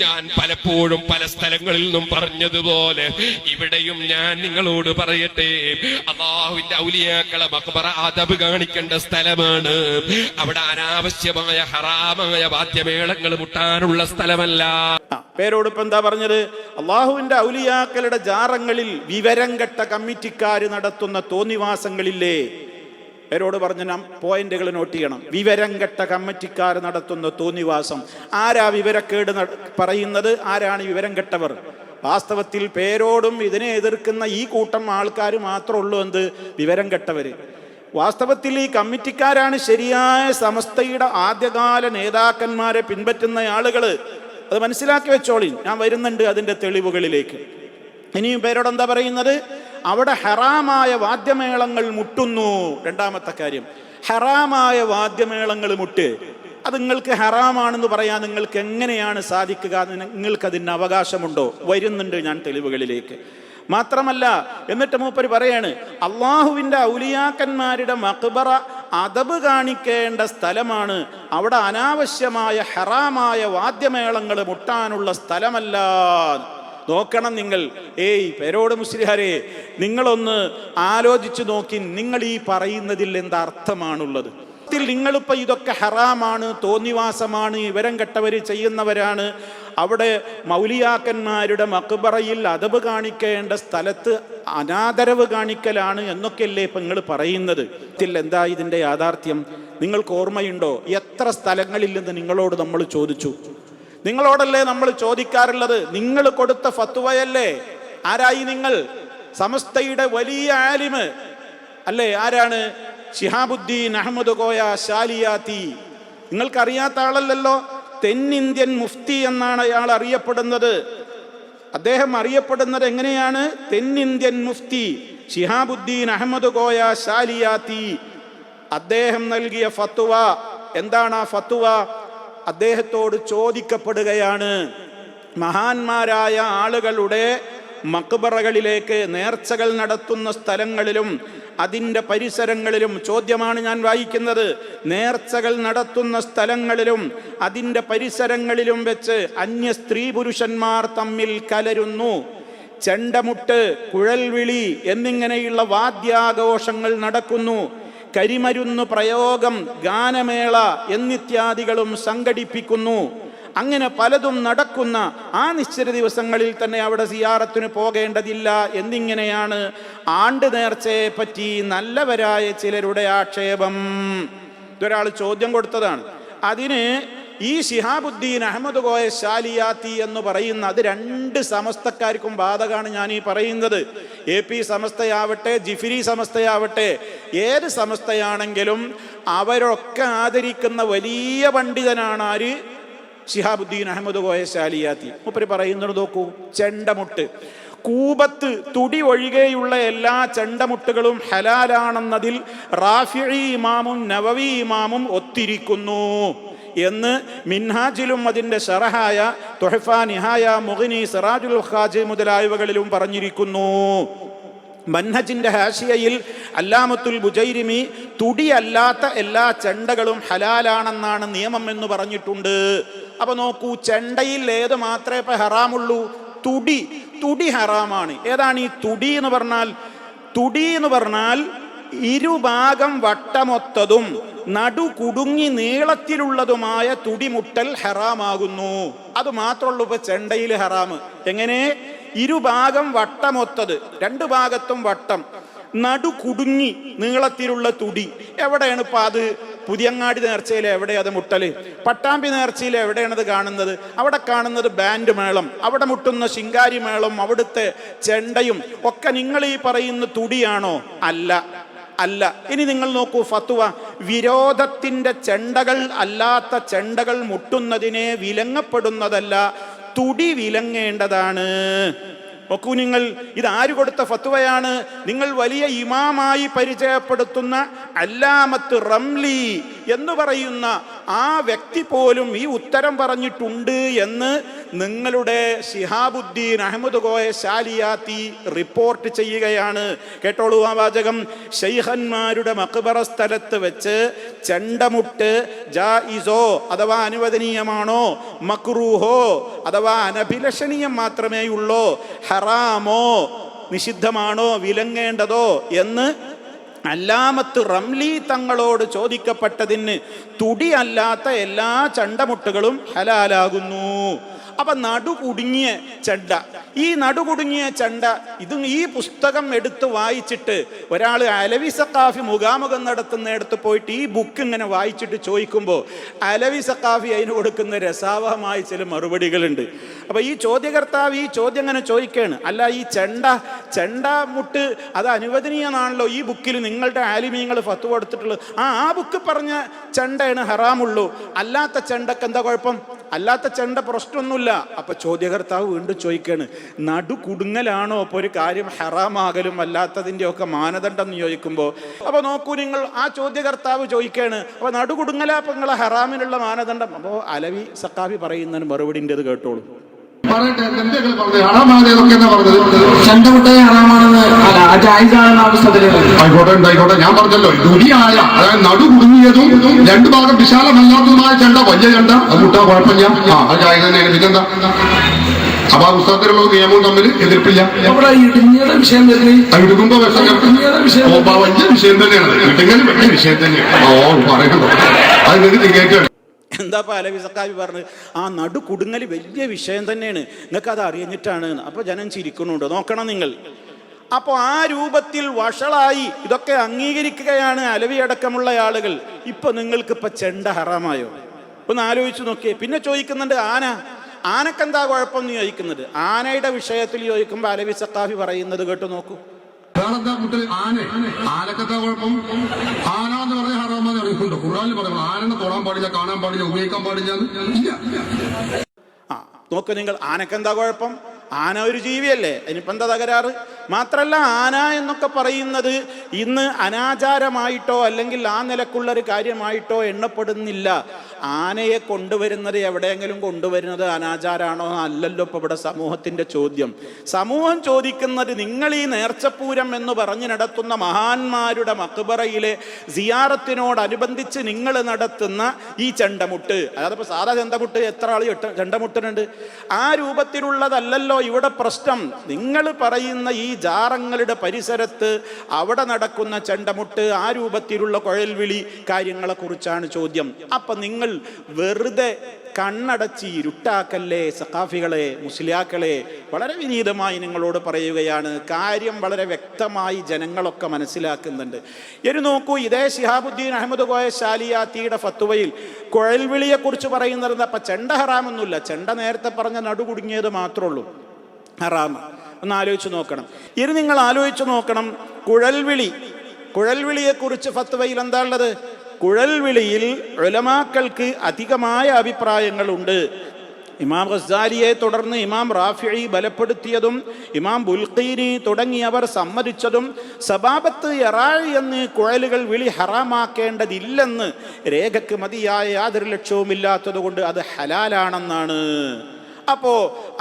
ഞാൻ പലപ്പോഴും പല സ്ഥലങ്ങളിൽ നിന്നും പറഞ്ഞതുപോലെ ഇവിടെയും ഞാൻ നിങ്ങളോട് പറയട്ടെ, അല്ലാഹുവിന്റെ ഔലിയാക്കളെ മഖ്ബറ അദബ് കാണിക്കേണ്ട സ്ഥലമാണ്. അവിടെ അനാവശ്യമായ ഹറാമായ വാദ്യമേളങ്ങൾ മുട്ടാനുള്ള സ്ഥലമല്ല. പേരോട് ഇപ്പൊ എന്താ പറഞ്ഞത്? അള്ളാഹുവിന്റെ ഔലിയാക്കളുടെ ജാറങ്ങളിൽ വിവരം കെട്ട കമ്മിറ്റിക്കാര് നടത്തുന്ന തോന്നിവാസങ്ങളില്ലേ. പേരോട് പറഞ്ഞ പോയിന്റുകൾ നോട്ട് ചെയ്യണം. വിവരം കെട്ട കമ്മിറ്റിക്കാർ നടത്തുന്ന തോന്നിവാസം. ആരാ വിവരക്കേട് പറയുന്നത്? ആരാണ് വിവരം കെട്ടവർ? വാസ്തവത്തിൽ പേരോടും ഇതിനെ എതിർക്കുന്ന ഈ കൂട്ടം ആൾക്കാർ മാത്രമേ ഉള്ളൂ എന്ത് വിവരം കെട്ടവര്. വാസ്തവത്തിൽ ഈ കമ്മിറ്റിക്കാരാണ് ശരിയായ സമസ്തയുടെ ആദ്യകാല നേതാക്കന്മാരെ പിൻപറ്റുന്ന ആളുകൾ. അത് മനസ്സിലാക്കി വെച്ചോളി, ഞാൻ വരുന്നുണ്ട് അതിൻ്റെ തെളിവുകളിലേക്ക്. ഇനിയും പേരോട് എന്താ പറയുന്നത്? അവിടെ ഹറാമായ വാദ്യമേളങ്ങൾ മുട്ടുന്നു. രണ്ടാമത്തെ കാര്യം, ഹറാമായ വാദ്യമേളങ്ങൾ മുട്ട്. അത് നിങ്ങൾക്ക് ഹറാമാണെന്ന് പറയാൻ നിങ്ങൾക്ക് എങ്ങനെയാണ് സാധിക്കുക? നിങ്ങൾക്കതിന് അവകാശമുണ്ടോ? വരുന്നുണ്ട് ഞാൻ തെളിവുകളിലേക്ക്. മാത്രമല്ല, എന്നിട്ട് മൂപ്പര് പറയാണ്, അള്ളാഹുവിൻ്റെ ഔലിയാക്കന്മാരുടെ മഖ്ബറ അദബ് കാണിക്കേണ്ട സ്ഥലമാണ്, അവിടെ അനാവശ്യമായ ഹറാമായ വാദ്യമേളങ്ങൾ മുട്ടാനുള്ള സ്ഥലമല്ല. നോക്കണം നിങ്ങൾ. പേരോട് മുസ്ലിയാരെ, നിങ്ങളൊന്ന് ആലോചിച്ച് നോക്കി, നിങ്ങൾ ഈ പറയുന്നതിൽ എന്താ അർത്ഥമാണുള്ളത്? നിങ്ങളിപ്പോ ഇതൊക്കെ ഹറാമാണ്, തോന്നിവാസമാണ്, വിവരം കെട്ടവര് ചെയ്യുന്നവരാണ്, അവിടെ മൗലിയാക്കന്മാരുടെ മഖ്ബറയിൽ അദബ് കാണിക്കേണ്ട സ്ഥലത്ത് അനാദരവ് കാണിക്കലാണ് എന്നൊക്കെയല്ലേ ഇപ്പൊ നിങ്ങൾ പറയുന്നത്. എന്താ ഇതിന്റെ യാഥാർത്ഥ്യം? നിങ്ങൾക്ക് ഓർമ്മയുണ്ടോ? എത്ര സ്ഥലങ്ങളിൽ നിന്ന് നിങ്ങളോട് നമ്മൾ ചോദിച്ചു? നിങ്ങളോടല്ലേ നമ്മൾ ചോദിക്കാറുള്ളത്? നിങ്ങൾ കൊടുത്ത ഫത്വയല്ലേ? ആരായി നിങ്ങൾ? സമസ്തയുടെ വലിയ ആലിമ് അല്ലേ? ആരാണ്? ശിഹാബുദ്ദീൻ അഹമ്മദ് കോയ ശാലിയാത്തി. നിങ്ങൾക്കറിയാത്ത ആളല്ലല്ലോ. തെന്നിന്ത്യൻ മുഫ്തി എന്നാണ് അയാൾ അറിയപ്പെടുന്നത്. അദ്ദേഹം അറിയപ്പെടുന്നത് എങ്ങനെയാണ്? തെന്നിന്ത്യൻ മുഫ്തി ശിഹാബുദ്ദീൻ അഹമ്മദ് കോയ ശാലിയാത്തി. അദ്ദേഹം നൽകിയ ഫത്വ എന്താണ്? ആ ഫത്വ അദ്ദേഹത്തോട് ചോദിക്കപ്പെടുകയാണ്. മഹാന്മാരായ ആളുകളുടെ മഖ്ബറകളിലേക്ക് നേർച്ചകൾ നടത്തുന്ന സ്ഥലങ്ങളിലും അതിൻ്റെ പരിസരങ്ങളിലും, ചോദ്യമാണ് ഞാൻ വായിക്കുന്നത്, നേർച്ചകൾ നടത്തുന്ന സ്ഥലങ്ങളിലും അതിൻ്റെ പരിസരങ്ങളിലും വെച്ച് അന്യ സ്ത്രീ പുരുഷന്മാർ തമ്മിൽ കലരുന്നു. ചെണ്ടമുട്ട്, കുഴൽവിളി എന്നിങ്ങനെയുള്ള വാദ്യാഘോഷങ്ങൾ നടക്കുന്നു. കരിമരുന്ന് പ്രയോഗം, ഗാനമേള എന്നിത്യാദികളും സംഘടിപ്പിക്കുന്നു. അങ്ങനെ പലതും നടക്കുന്ന ആ നിശ്ചിത ദിവസങ്ങളിൽ തന്നെ അവിടെ സിയാറത്തിന് പോകേണ്ടതില്ല എന്നിങ്ങനെയാണ് ആണ്ട് നേർച്ചയെ പറ്റി നല്ലവരായ ചിലരുടെ ആക്ഷേപം. ഇതൊരാൾ ചോദ്യം കൊടുത്തതാണ്. അതിന് ഈ ശിഹാബുദ്ദീൻ അഹമ്മദ് കോയ ശാലിയാത്തി എന്ന് പറയുന്ന, അത് രണ്ട് സമസ്തക്കാർക്കും ബാധകമാണ് ഞാൻ ഈ പറയുന്നത്. AP സമസ്തയാവട്ടെ, ജിഫിരി സമസ്തയാവട്ടെ, ഏത് സമസ്തയാണെങ്കിലും അവരൊക്കെ ആദരിക്കുന്ന വലിയ പണ്ഡിതനാണ് ആര്? ശിഹാബുദ്ദീൻ അഹമ്മദ് കോയ ശാലിയാത്തി. മൂപ്പര് പറയുന്നത് നോക്കൂ, ചെണ്ടമുട്ട്. കൂബത്ത് തുടി ഒഴികെയുള്ള എല്ലാ ചെണ്ടമുട്ടുകളും ഹലാലാണെന്നതിൽ റാഫിഈ ഇമാമും നവവി ഇമാമും ഒത്തിരിക്കുന്നു എന്ന് മിൻഹാജിലും അതിൻ്റെ ശറഹായ തുഹഫ, നിഹായ, മുഗ്നി, സിറാജുൽ ഖാജ് മുതലായവകളിലും പറഞ്ഞിരിക്കുന്നു. മൻഹജിന്റെ ഹാഷിയയിൽ അല്ലാമത്തുൽ ബുജൈരിമി തുടിയല്ലാത്ത എല്ലാ ചെണ്ടകളും ഹലാലാണെന്നാണ് നിയമം എന്ന് പറഞ്ഞിട്ടുണ്ട്. അപ്പൊ നോക്കൂ, ചെണ്ടയിൽ ഏത് മാത്രമേ ഇപ്പൊ ഹറാമുള്ളൂ? തുടി ഹറാമാണ്. ഏതാണ് ഈ തുടി എന്ന് പറഞ്ഞാൽ? തുടി എന്ന് പറഞ്ഞാൽ ഇരുഭാഗം വട്ടമൊത്തതും നടു കുടുങ്ങി നീളത്തിലുള്ളതുമായ തുടിമുട്ടൽ ഹറാമാകുന്നു. അത് മാത്രമുള്ളൂ ഇപ്പൊ ചെണ്ടയിൽ ഹറാമ്. എങ്ങനെ? ഇരുഭാഗം വട്ടമൊത്തത്, രണ്ടു ഭാഗത്തും വട്ടം, നടു കുടുങ്ങി നീളത്തിലുള്ള തുടി. എവിടെയാണ് ഇപ്പൊ അത്? പുതിയങ്ങാടി നേർച്ചയിൽ എവിടെ അത് മുട്ടല്? പട്ടാമ്പി നേർച്ചയിൽ എവിടെയാണത് കാണുന്നത്? അവിടെ കാണുന്നത് ബാൻഡ് മേളം, അവിടെ മുട്ടുന്ന ശിങ്കാരി മേളം, അവിടുത്തെ ചെണ്ടയും ഒക്കെ നിങ്ങൾ ഈ പറയുന്ന തുടിയാണോ? അല്ല. ഇനി നിങ്ങൾ നോക്കൂ ഫത്വ. വിരോധത്തിന്റെ ചെണ്ടകൾ അല്ലാത്ത ചെണ്ടകൾ മുട്ടുന്നതിനെ വിലങ്ങപ്പെടുന്നതല്ല, തുടി വിലങ്ങേണ്ടതാണ്. നോക്കൂ നിങ്ങൾ, ഇത് ആര് കൊടുത്ത ഫത്വയാണ്? നിങ്ങൾ വലിയ ഇമാമായി പരിചയപ്പെടുത്തുന്ന അല്ലാമത്ത് റംലി എന്ന് പറയുന്ന ആ വ്യക്തി പോലും ഈ ഉത്തരം പറഞ്ഞിട്ടുണ്ട് എന്ന് നിങ്ങളുടെ ശിഹാബുദ്ദീൻ അഹമ്മദ് കോയ ശാലിയാത്തി റിപ്പോർട്ട് ചെയ്യുകയാണ്. കേട്ടോളൂ ആ വാചകം. ശൈഖന്മാരുടെ മഖ്ബറ സ്ഥലത്ത് വെച്ച് ചെണ്ടമുട്ട് ജായിസോ അഥവാ അനുവദനീയമാണോ, മക്റൂഹോ അഥവാ അനഭിലഷണീയം മാത്രമേ ഉള്ളോ, ഹറാമോ നിഷിദ്ധമാണോ, വിലങ്ങേണ്ടതോ എന്ന് അല്ലാമത്ത് റംലി തങ്ങളോട് ചോദിക്കപ്പെട്ടതിന് തുടി അല്ലാത്ത എല്ലാ ചെണ്ടമുട്ടുകളും ഹലാലാകുന്നു. അപ്പൊ നടുകുടുങ്ങിയ ചെണ്ട, ഈ നടുകുടുങ്ങിയ ചെണ്ട, ഇത് ഈ പുസ്തകം എടുത്ത് വായിച്ചിട്ട് ഒരാൾ അലവി സഖാഫി മുഖാമുഖം നടത്തുന്നിടത്ത് പോയിട്ട് ഈ ബുക്ക് ഇങ്ങനെ വായിച്ചിട്ട് ചോദിക്കുമ്പോൾ അലവി സഖാഫി അതിന് കൊടുക്കുന്ന രസാവഹമായ ചില മറുപടികളുണ്ട്. അപ്പൊ ഈ ചോദ്യകർത്താവ് ഈ ചോദ്യം ഇങ്ങനെ ചോദിക്കുകയാണ്, അല്ല ഈ ചെണ്ട മുട്ട് അത് അനുവദനീയമാണല്ലോ ഈ ബുക്കിൽ നിങ്ങളുടെ ആലിമീങ്ങൾ ഫത്വ കൊടുത്തിട്ടുള്ളത്. ആ ബുക്ക് പറഞ്ഞ ചെണ്ടയാണ് ഹറാമുള്ളൂ, അല്ലാത്ത ചെണ്ടക്ക് എന്താ കുഴപ്പം? അല്ലാത്ത ചെണ്ട പ്രശ്നമൊന്നുമില്ല. അപ്പൊ ചോദ്യകർത്താവ് വീണ്ടും ചോദിക്കാണ്, നടു കുടുങ്ങലാണോ അപ്പൊ ഒരു കാര്യം ഹറാമാകലും അല്ലാത്തതിൻ്റെ ഒക്കെ മാനദണ്ഡം എന്ന് ചോദിക്കുമ്പോൾ, അപ്പൊ നോക്കൂ നിങ്ങൾ, ആ ചോദ്യകർത്താവ് ചോദിക്കാണ്, അപ്പൊ നടു കുടുങ്ങലാ അപ്പൊ നിങ്ങളെ ഹറാമിനുള്ള മാനദണ്ഡം? അപ്പോ അലവി സഖാഫി പറയുന്നതിന് മറുപടിൻ്റെ കേട്ടോളൂ. ആയിക്കോട്ടെ, ഞാൻ പറഞ്ഞല്ലോ തുടിയായ, അതായത് നടു കുടുങ്ങിയതും രണ്ടു ഭാഗം വിശാലമല്ലാത്തതുമായ ചെണ്ട, വലിയ ചെണ്ട, അത് മുട്ടാ കുഴപ്പമില്ല. അത് ജായിസ് തന്നെയാണ്. പിന്നെന്താ? അപ്പൊ ആ പുസ്തകത്തിലുള്ള നിയമവും തമ്മിൽ എതിർപ്പില്ല. ഇടുക്കുമ്പോ വലിയ വിഷയം തന്നെയാണ്, ഇടുങ്ങൽ വലിയ വിഷയം തന്നെയാണ്. പറയുന്നുണ്ടോ അത് നിങ്ങൾക്ക് കേൾക്കണം. എന്താ അലവി സഖാഫി പറഞ്ഞ്? ആ നടു കുടുങ്ങൽ വലിയ വിഷയം തന്നെയാണ്, നിങ്ങൾക്ക് അത് അറിഞ്ഞിട്ടാണ്. അപ്പൊ ജനം ചിരിക്കുന്നുണ്ട്, നോക്കണം നിങ്ങൾ. അപ്പൊ ആ രൂപത്തിൽ വഷളായി ഇതൊക്കെ അംഗീകരിക്കുകയാണ് അലവി അടക്കമുള്ള ആളുകൾ. ഇപ്പൊ നിങ്ങൾക്കിപ്പൊ ചെണ്ട ഹറാമായോ? ഒന്ന് ആലോചിച്ച് നോക്കിയേ. പിന്നെ ചോദിക്കുന്നുണ്ട് ആനക്കെന്താ കുഴപ്പം എന്ന് ചോദിക്കുന്നത്. ആനയുടെ വിഷയത്തിൽ ചോദിക്കുമ്പോൾ അലവി സഖാഫി പറയുന്നത് കേട്ടു നോക്കൂ. വേറെന്താ മുട്ടിൽ? ആനക്കെന്താ കുഴപ്പം? ആന എന്ന് പറഞ്ഞ ഹറാമെന്ന് അറിയിക്കുന്നുണ്ടോ? ഖുർആനിൽ പറയുമ്പോൾ ആനനെ തൊടാൻ പാടില്ല, കാണാൻ പാടില്ല, ഉപയോഗിക്കാൻ പാടില്ല. നോക്ക് നിങ്ങൾ, ആനക്കെന്താ കുഴപ്പം? ആന ഒരു ജീവിയല്ലേ, അതിനിപ്പോൾ എന്താ തകരാറ്? മാത്രല്ല, ആന എന്നൊക്കെ പറയുന്നത് ഇന്ന് അനാചാരമായിട്ടോ അല്ലെങ്കിൽ ആ നിലക്കുള്ളൊരു കാര്യമായിട്ടോ എണ്ണപ്പെടുന്നില്ല. ആനയെ കൊണ്ടുവരുന്നത് എവിടെയെങ്കിലും കൊണ്ടുവരുന്നത് അനാചാരാണോ? അല്ലല്ലോ ഇപ്പൊ ഇവിടെ സമൂഹത്തിന്റെ ചോദ്യം. സമൂഹം ചോദിക്കുന്നത്, നിങ്ങൾ ഈ നേർച്ചപ്പൂരം എന്ന് പറഞ്ഞ് നടത്തുന്ന മഹാന്മാരുടെ മക്ബറയിലെ സിയാറത്തിനോടനുബന്ധിച്ച് നിങ്ങൾ നടത്തുന്ന ഈ ചെണ്ടമുട്ട്, അതായത് ഇപ്പൊ സാധാ ചെണ്ടമുട്ട് എത്ര ആൾ ചെണ്ടമുട്ടുന്നുണ്ട്? ആ രൂപത്തിലുള്ളതല്ലല്ലോ ഇവിടെ പ്രശ്നം. നിങ്ങൾ പറയുന്ന ഈ ജാറങ്ങളുടെ പരിസരത്ത് അവിടെ നടക്കുന്ന ചെണ്ടമുട്ട്, ആ രൂപത്തിലുള്ള കുഴൽവിളി കാര്യങ്ങളെ കുറിച്ചാണ് ചോദ്യം. അപ്പൊ നിങ്ങൾ വെറുതെ കണ്ണടച്ച് ഇരുട്ടാക്കല്ലേ സഖാഫികളെ, മുസ്ലിയാക്കളെ. വളരെ വിനീതമായി നിങ്ങളോട് പറയുകയാണ്, കാര്യം വളരെ വ്യക്തമായി ജനങ്ങളൊക്കെ മനസ്സിലാക്കുന്നുണ്ട്. ഇനി നോക്കൂ, ഇതേ ശിഹാബുദ്ദീൻ അഹമ്മദ് കോയ ശാലിയാത്തിയുടെ ഫത്വയിൽ കുഴൽവിളിയെ കുറിച്ച് പറയുന്നത്, അപ്പൊ ചെണ്ട ഹറാമൊന്നുമില്ല, ചെണ്ട നേരത്തെ പറഞ്ഞ നടുകുടുങ്ങിയത് മാത്രമേ ഉള്ളൂ ഹറാമ്. ഒന്ന് ആലോചിച്ച് നോക്കണം. ഇനി നിങ്ങൾ ആലോചിച്ച് നോക്കണം, കുഴൽവിളിയെക്കുറിച്ച് ഫത്വയിൽ എന്താ ഉള്ളത്? കുഴൽവിളിയിൽ ഉലമാക്കൾക്ക് അധികമായ അഭിപ്രായങ്ങളുണ്ട്. ഇമാം ഗസ്സാലിയെ തുടർന്ന് ഇമാം റാഫിഈ ബലപ്പെടുത്തിയതും ഇമാം ബുൽഖീനി തുടങ്ങിയവർ സമ്മതിച്ചതും സബാബത്ത് യറാഴി എന്നീ കുഴലുകൾ വിളി ഹറാമാക്കേണ്ടതില്ലെന്ന് രേഖക്ക് മതിയായ യാതൊരു ലക്ഷ്യവുമില്ലാത്തതുകൊണ്ട് അത് ഹലാലാണെന്നാണ്. അപ്പോ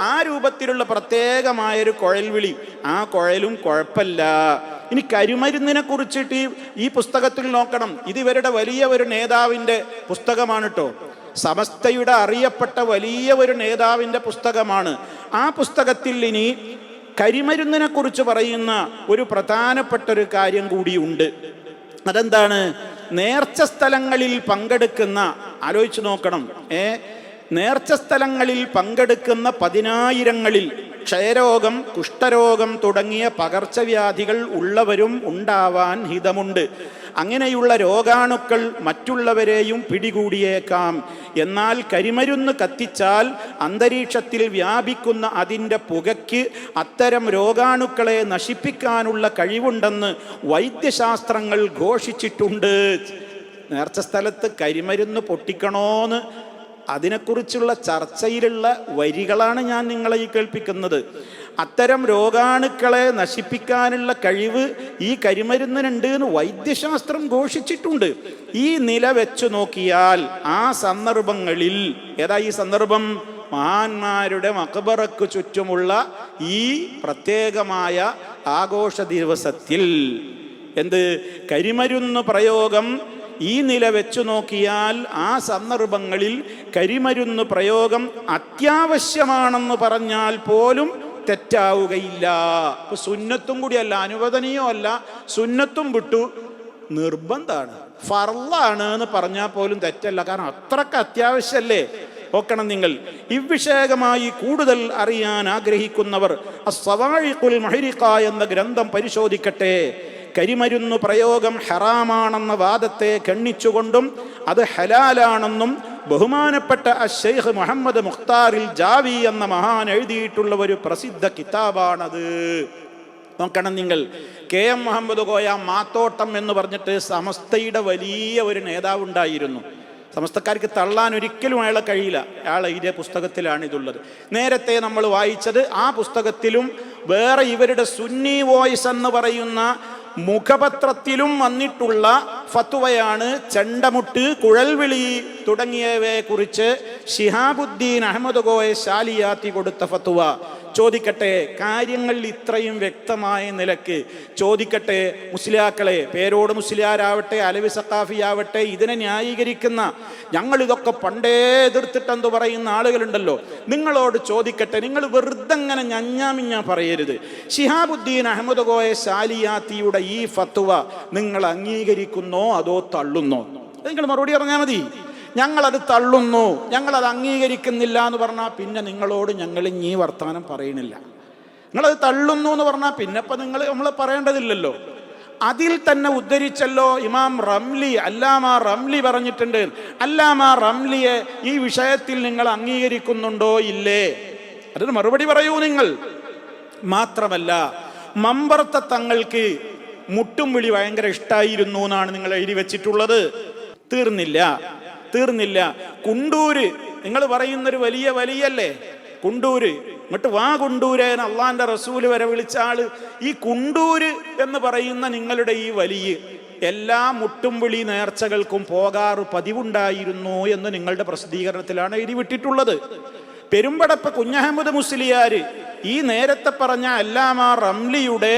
ആ രൂപത്തിലുള്ള പ്രത്യേകമായൊരു കുഴൽ വിളി, ആ കുഴലും കുഴപ്പമില്ല. ഇനി കരിമരുന്നിനെ കുറിച്ചിട്ട് ഈ പുസ്തകത്തിൽ നോക്കണം. ഇത് ഇവരുടെ വലിയ ഒരു നേതാവിൻ്റെ പുസ്തകമാണ് കേട്ടോ. സമസ്തയുടെ അറിയപ്പെട്ട വലിയ ഒരു നേതാവിൻ്റെ പുസ്തകമാണ്. ആ പുസ്തകത്തിൽ ഇനി കരിമരുന്നിനെ കുറിച്ച് പറയുന്ന ഒരു പ്രധാനപ്പെട്ട ഒരു കാര്യം കൂടിയുണ്ട്. അതെന്താണ്? നേർച്ച സ്ഥലങ്ങളിൽ പങ്കെടുക്കുന്ന, ആലോചിച്ച് നോക്കണം, നേർച്ച സ്ഥലങ്ങളിൽ പങ്കെടുക്കുന്ന 10,000-ങ്ങളിൽ ക്ഷയരോഗം, കുഷ്ഠരോഗം തുടങ്ങിയ പകർച്ചവ്യാധികൾ ഉള്ളവരും ഉണ്ടാവാൻ ഹിതമുണ്ട്. അങ്ങനെയുള്ള രോഗാണുക്കൾ മറ്റുള്ളവരെയും പിടികൂടിയേക്കാം. എന്നാൽ കരിമരുന്ന് കത്തിച്ചാൽ അന്തരീക്ഷത്തിൽ വ്യാപിക്കുന്ന അതിൻ്റെ പുകയ്ക്ക് അത്തരം രോഗാണുക്കളെ നശിപ്പിക്കാനുള്ള കഴിവുണ്ടെന്ന് വൈദ്യശാസ്ത്രങ്ങൾ ഘോഷിച്ചിട്ടുണ്ട്. നേർച്ച സ്ഥലത്ത് കരിമരുന്ന് പൊട്ടിക്കണോന്ന് അതിനെക്കുറിച്ചുള്ള ചർച്ചയിലുള്ള വരികളാണ് ഞാൻ നിങ്ങളെ ഈ കേൾപ്പിക്കുന്നത്. അത്തരം രോഗാണുക്കളെ നശിപ്പിക്കാനുള്ള കഴിവ് ഈ കരിമരുന്നിനുണ്ട് എന്ന് വൈദ്യശാസ്ത്രം ഘോഷിച്ചിട്ടുണ്ട്. ഈ നില വെച്ചു നോക്കിയാൽ ആ സന്ദർഭങ്ങളിൽ, ഏതാ ഈ സന്ദർഭം? മഹാന്മാരുടെ മഖബറക്ക് ചുറ്റുമുള്ള ഈ പ്രത്യേകമായ ആഘോഷ ദിവസത്തിൽ എന്ത് കരിമരുന്ന് പ്രയോഗം ഈ നില വെച്ചു നോക്കിയാൽ ആ സന്ദർഭങ്ങളിൽ കരിമരുന്ന് പ്രയോഗം അത്യാവശ്യമാണെന്ന് പറഞ്ഞാൽ പോലും തെറ്റാവുകയില്ല. ഇപ്പൊ സുന്നത്തും കൂടിയല്ല, അനുവദനീയമല്ല, സുന്നത്തും വിട്ടു നിർബന്ധമാണ്, ഫർളാണ് എന്ന് പറഞ്ഞാൽ പോലും തെറ്റല്ല. കാരണം അത്രക്ക് അത്യാവശ്യമല്ലേ. നോക്കണം നിങ്ങൾ. ഇവിഷയകമായി കൂടുതൽ അറിയാൻ ആഗ്രഹിക്കുന്നവർ അസ്സവാഇഖുൽ മുഹരിഖ എന്ന ഗ്രന്ഥം പരിശോധിക്കട്ടെ. കരിമരുന്ന് പ്രയോഗം ഹറാമാണെന്ന വാദത്തെ ഖണ്ഡിച്ചുകൊണ്ടും അത് ഹലാലാണെന്നും ബഹുമാനപ്പെട്ട അശ്ശൈഖ് മുഹമ്മദ് മുഖ്താറിൽ ജാവി എന്ന മഹാൻ എഴുതിയിട്ടുള്ള ഒരു പ്രസിദ്ധ കിതാബാണത്. നോക്കണം നിങ്ങൾ. KM മുഹമ്മദ് കോയ മാത്തോട്ടം എന്ന് പറഞ്ഞിട്ട് സമസ്തയുടെ വലിയ ഒരു നേതാവുണ്ടായിരുന്നു. സമസ്തക്കാർക്ക് തള്ളാൻ ഒരിക്കലും അയാളെ കഴിയില്ല. അയാൾ എഴുതിയ പുസ്തകത്തിലാണ് ഇതുള്ളത്. നേരത്തെ നമ്മൾ വായിച്ചത് ആ പുസ്തകത്തിലും വേറെ ഇവരുടെ സുന്നി വോയിസ് എന്ന് പറയുന്ന മുഖപത്രത്തിലും വന്നിട്ടുള്ള ഫത്വയാണ്. ചെണ്ടമുട്ട്, കുഴൽവിളി തുടങ്ങിയവയെ കുറിച്ച് ശിഹാബുദ്ദീൻ അഹമ്മദ് കോയ ശാലിയാത്തി കൊടുത്ത ഫത്വ. ചോദിക്കട്ടെ, കാര്യങ്ങൾ ഇത്രയും വ്യക്തമായ നിലക്ക് ചോദിക്കട്ടെ, മുസ്ലിയാക്കളെ, പേരോട് മുസ്ലിയാരാവട്ടെ, അലവി സഖാഫിയാവട്ടെ, ഇതിനെ ന്യായീകരിക്കുന്ന, ഞങ്ങൾ ഇതൊക്കെ പണ്ടേ എതിർത്തിട്ടെന്ന് പറയുന്ന ആളുകളുണ്ടല്ലോ, നിങ്ങളോട് ചോദിക്കട്ടെ, നിങ്ങൾ വെറുതെ അങ്ങനെ ഞഞ്ഞാമിഞ്ഞാ പറയരുത്. ശിഹാബുദ്ദീൻ അഹമ്മദ് കോയ ശാലിയാത്തിയുടെ ഈ ഫത്വ നിങ്ങൾ അംഗീകരിക്കുന്നോ അതോ തള്ളുന്നോ? നിങ്ങൾ മറുപടി പറഞ്ഞാൽ മതി. ഞങ്ങളത് തള്ളുന്നു, ഞങ്ങളത് അംഗീകരിക്കുന്നില്ല എന്ന് പറഞ്ഞാൽ പിന്നെ നിങ്ങളോട് ഞങ്ങൾ ഇനി വർത്തമാനം പറയണില്ല. നിങ്ങളത് തള്ളുന്നു എന്ന് പറഞ്ഞാൽ പിന്നെ ഇപ്പം നമ്മൾ പറയേണ്ടതില്ലല്ലോ. അതിൽ തന്നെ ഉദ്ധരിച്ചല്ലോ ഇമാം റംലി, അല്ലാമ റംലി പറഞ്ഞിട്ടുണ്ട്. അല്ലാമ റംലിയെ ഈ വിഷയത്തിൽ നിങ്ങൾ അംഗീകരിക്കുന്നുണ്ടോ ഇല്ലേ? അതിന് മറുപടി പറയൂ നിങ്ങൾ. മാത്രമല്ല, മമ്പർത്ത തങ്ങൾക്ക് മുട്ടും വിളി ഭയങ്കര ഇഷ്ടായിരുന്നു എന്നാണ് നിങ്ങൾ എഴുതി വെച്ചിട്ടുള്ളത്. തീർന്നില്ല. കുണ്ടൂര് നിങ്ങൾ പറയുന്നൊരു വലിയ വലിയല്ലേ കുണ്ടൂര്. എന്നിട്ട് വാ കുണ്ടൂരേന്ന് അള്ളാന്റെ റസൂല് വരെ വിളിച്ച ആള്. ഈ കുണ്ടൂര് എന്ന് പറയുന്ന നിങ്ങളുടെ ഈ വലിയ എല്ലാ മുട്ടുംവിളി നേർച്ചകൾക്കും പോകാറ് പതിവുണ്ടായിരുന്നു എന്ന് നിങ്ങളുടെ പ്രസിദ്ധീകരണത്തിലാണ് എഴുതി വിട്ടിട്ടുള്ളത്. പെരുമ്പടപ്പ് കുഞ്ഞഹമ്മദ് മുസ്ലിയാര് ഈ നേരത്തെ പറഞ്ഞ അല്ലാമ റംലിയുടെ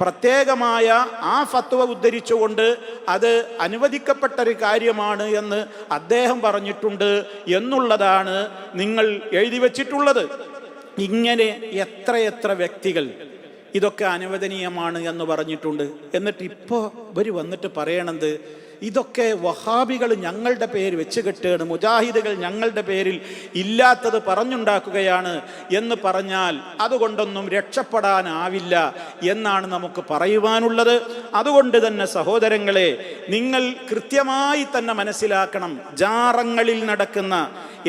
പ്രത്യേകമായ ആ ഫത്വ ഉദ്ധരിച്ചുകൊണ്ട് അത് അനുവദിക്കപ്പെട്ട ഒരു കാര്യമാണ് എന്ന് അദ്ദേഹം പറഞ്ഞിട്ടുണ്ട് എന്നുള്ളതാണ് നിങ്ങൾ എഴുതി വച്ചിട്ടുള്ളത്. ഇങ്ങനെ എത്രയെത്ര വ്യക്തികൾ ഇതൊക്കെ അനുവദനീയമാണ് എന്ന് പറഞ്ഞിട്ടുണ്ട്. എന്നിട്ട് ഇപ്പോൾ ഇവർ വന്നിട്ട് പറയണത് ഇതൊക്കെ വഹാബികൾ ഞങ്ങളുടെ പേര് വെച്ച് കെട്ടുകയാണ്, മുജാഹിദുകൾ ഞങ്ങളുടെ പേരിൽ ഇല്ലാത്തത് പറഞ്ഞുണ്ടാക്കുകയാണ് എന്ന് പറഞ്ഞാൽ അതുകൊണ്ടൊന്നും രക്ഷപ്പെടാനാവില്ല എന്നാണ് നമുക്ക് പറയുവാനുള്ളത്. അതുകൊണ്ട് തന്നെ സഹോദരങ്ങളെ, നിങ്ങൾ കൃത്യമായി തന്നെ മനസ്സിലാക്കണം, ജാറങ്ങളിൽ നടക്കുന്ന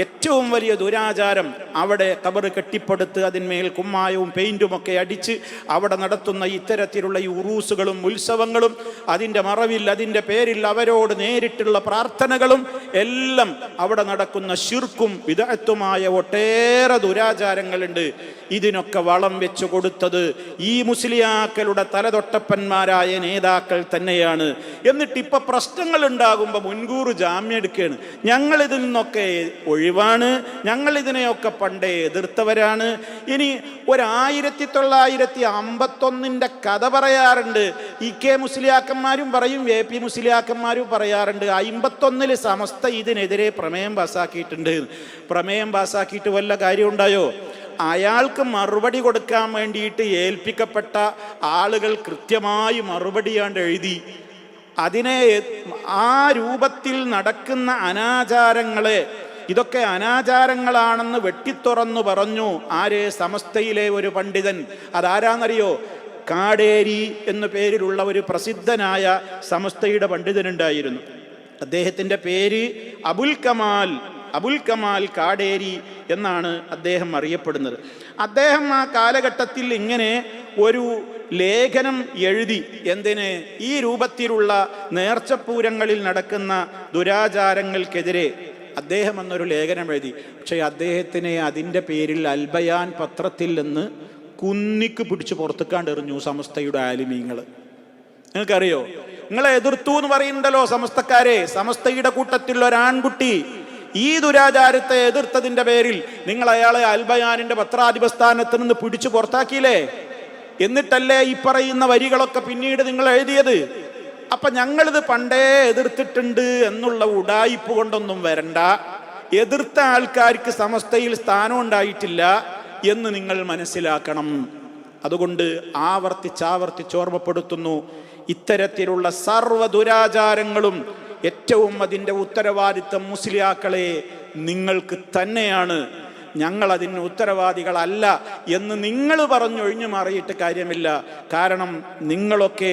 ഏറ്റവും വലിയ ദുരാചാരം അവിടെ ഖബർ കെട്ടിപ്പടുത്ത് അതിന്മേൽ കുമ്മായവും പെയിന്റുമൊക്കെ അടിച്ച് അവിടെ നടത്തുന്ന ഇത്തരത്തിലുള്ള ഈ ഉറൂസുകളും ഉത്സവങ്ങളും അതിൻ്റെ മറവിൽ അതിൻ്റെ പേരിൽ അവരോട് നേരിട്ടുള്ള പ്രാർത്ഥനകളും എല്ലാം അവിടെ നടക്കുന്ന ശിർക്കും ബിദ്അത്തുമായ ഒട്ടേറെ ദുരാചാരങ്ങളുണ്ട്. ഇതിനൊക്കെ വളം വെച്ചു കൊടുത്തത് ഈ മുസ്ലിയാക്കളുടെ തലതൊട്ടപ്പന്മാരായ നേതാക്കൾ തന്നെയാണ്. എന്നിട്ട് ഇപ്പൊ പ്രശ്നങ്ങൾ ഉണ്ടാകുമ്പോൾ മുൻകൂർ ജാമ്യം എടുക്കുകയാണ്. ഞങ്ങൾ ഇതിൽ നിന്നൊക്കെ ഒഴിവാണ്, ഞങ്ങൾ ഇതിനെയൊക്കെ പണ്ടേ എതിർത്തവരാണ്. ഇനി 1951 കഥ പറയാറുണ്ട്. EK മുസ്ലിയാക്കന്മാരും പറയും, AP മുസ്ലിയാക്കന്മാരും പറയാറുണ്ട്. 51 സമസ്ത ഇതിനെതിരെ പ്രമേയം പാസ്സാക്കിയിട്ടുണ്ട്. പ്രമേയം പാസ്സാക്കിയിട്ട് വല്ല കാര്യം ഉണ്ടായോ? അയാൾക്ക് മറുപടി കൊടുക്കാൻ വേണ്ടിയിട്ട് ഏൽപ്പിക്കപ്പെട്ട ആളുകൾ കൃത്യമായി മറുപടിയാണ്ട് എഴുതി. അതിനെ ആ രൂപത്തിൽ നടക്കുന്ന അനാചാരങ്ങളെ ഇതൊക്കെ അനാചാരങ്ങളാണെന്ന് വെട്ടിത്തുറന്നു പറഞ്ഞു ആര്? സമസ്തയിലെ ഒരു പണ്ഡിതൻ. അതാരാന്നറിയോ? കാടേരി എന്നു പേരിലുള്ള ഒരു പ്രസിദ്ധനായ സമസ്തയുടെ പണ്ഡിതനുണ്ടായിരുന്നു. അദ്ദേഹത്തിൻ്റെ പേര് അബുൽ കമാൽ കാടേരി എന്നാണ് അദ്ദേഹം അറിയപ്പെടുന്നത്. അദ്ദേഹം ആ കാലഘട്ടത്തിൽ ഇങ്ങനെ ഒരു ലേഖനം എഴുതി. എന്തിന്? ഈ രൂപത്തിലുള്ള നേർച്ചപ്പൂരങ്ങളിൽ നടക്കുന്ന ദുരാചാരങ്ങൾക്കെതിരെ അദ്ദേഹം എന്നൊരു ലേഖനം എഴുതി. പക്ഷേ അദ്ദേഹത്തിനെ അതിൻ്റെ പേരിൽ അൽബയാൻ പത്രത്തിൽ നിന്ന് കുന്നിക്ക് പിടിച്ച് പുറത്തുക്കാണ്ട് എറിഞ്ഞു സമസ്തയുടെ ആലിമീങ്ങൾ. നിങ്ങൾക്കറിയോ? നിങ്ങളെ എതിർത്തു എന്ന് പറയുന്നുണ്ടല്ലോ സമസ്തക്കാരെ. സമസ്തയുടെ കൂട്ടത്തിലുള്ള ഒരാൺകുട്ടി ഈ ദുരാചാരത്തെ എതിർത്തതിൻ്റെ പേരിൽ നിങ്ങൾ അയാളെ അൽബയാനിന്റെ പത്രാധിപസ്ഥാനത്ത് നിന്ന് പിടിച്ചു പുറത്താക്കിയില്ലേ? എന്നിട്ടല്ലേ ഈ പറയുന്ന വരികളൊക്കെ പിന്നീട് നിങ്ങൾ എഴുതിയത്? അപ്പൊ ഞങ്ങളിത് പണ്ടേ എതിർത്തിട്ടുണ്ട് എന്നുള്ള ഉഡായിപ്പ് കൊണ്ടൊന്നും വരണ്ട. എതിർത്ത ആൾക്കാർക്ക് സമസ്തയിൽ സ്ഥാനം ഉണ്ടായിട്ടില്ല എന്ന് നിങ്ങൾ മനസ്സിലാക്കണം. അതുകൊണ്ട് ആവർത്തിച്ച് ഓർമ്മപ്പെടുത്തുന്നു, ഇത്തരത്തിലുള്ള സർവ്വ ദുരാചാരങ്ങളും ഏറ്റവും അതിൻ്റെ ഉത്തരവാദിത്തം മുസ്ലിയാക്കളെ നിങ്ങൾക്ക് തന്നെയാണ്. ഞങ്ങൾ അതിന് ഉത്തരവാദികളല്ല എന്ന് നിങ്ങൾ പറഞ്ഞൊഴിഞ്ഞു മാറിയിട്ട് കാര്യമില്ല. കാരണം നിങ്ങളൊക്കെ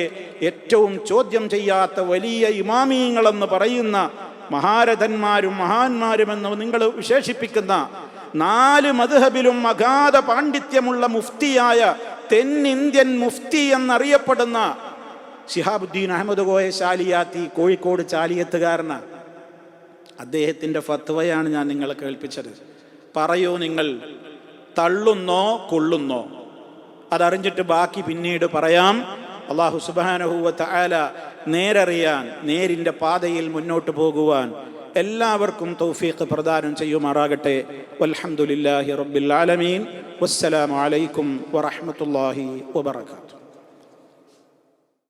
ഏറ്റവും ചോദ്യം ചെയ്യാത്ത വലിയ ഇമാമീങ്ങളെന്ന് പറയുന്ന മഹാരഥന്മാരും മഹാന്മാരുമെന്ന് നിങ്ങൾ വിശേഷിപ്പിക്കുന്ന 4 മദ്ഹബിലും അഗാധ പാണ്ഡിത്യമുള്ള മുഫ്തിയായ തെന്നിന്ത്യൻ മുഫ്തി എന്നറിയപ്പെടുന്ന ശിഹാബുദ്ദീൻ അഹമ്മദ് കോയ ശാലിയാത്തി, കോഴിക്കോട് ചാലിയത്തുകാരനാണ്. അദ്ദേഹത്തിൻ്റെ ഫത്വയാണ് ഞാൻ നിങ്ങളെ കേൾപ്പിച്ചത്. പറയൂ, നിങ്ങൾ തള്ളുന്നോ കൊള്ളുന്നോ? അതറിഞ്ഞിട്ട് ബാക്കി പിന്നീട് പറയാം. അല്ലാഹു സുബ്ഹാനഹു വ തആല നേരറിയാൻ, നേരിൻ്റെ പാതയിൽ മുന്നോട്ട് പോകുവാൻ എല്ലാവർക്കും തൗഫീഖ് പ്രദാനം ചെയ്യുമാറാകട്ടെ. വൽഹംദുലില്ലാഹി റബ്ബിൽ ആലമീൻ. വസ്സലാമു അലൈക്കും വറഹ്മത്തുള്ളാഹി വബറകാതുഹു.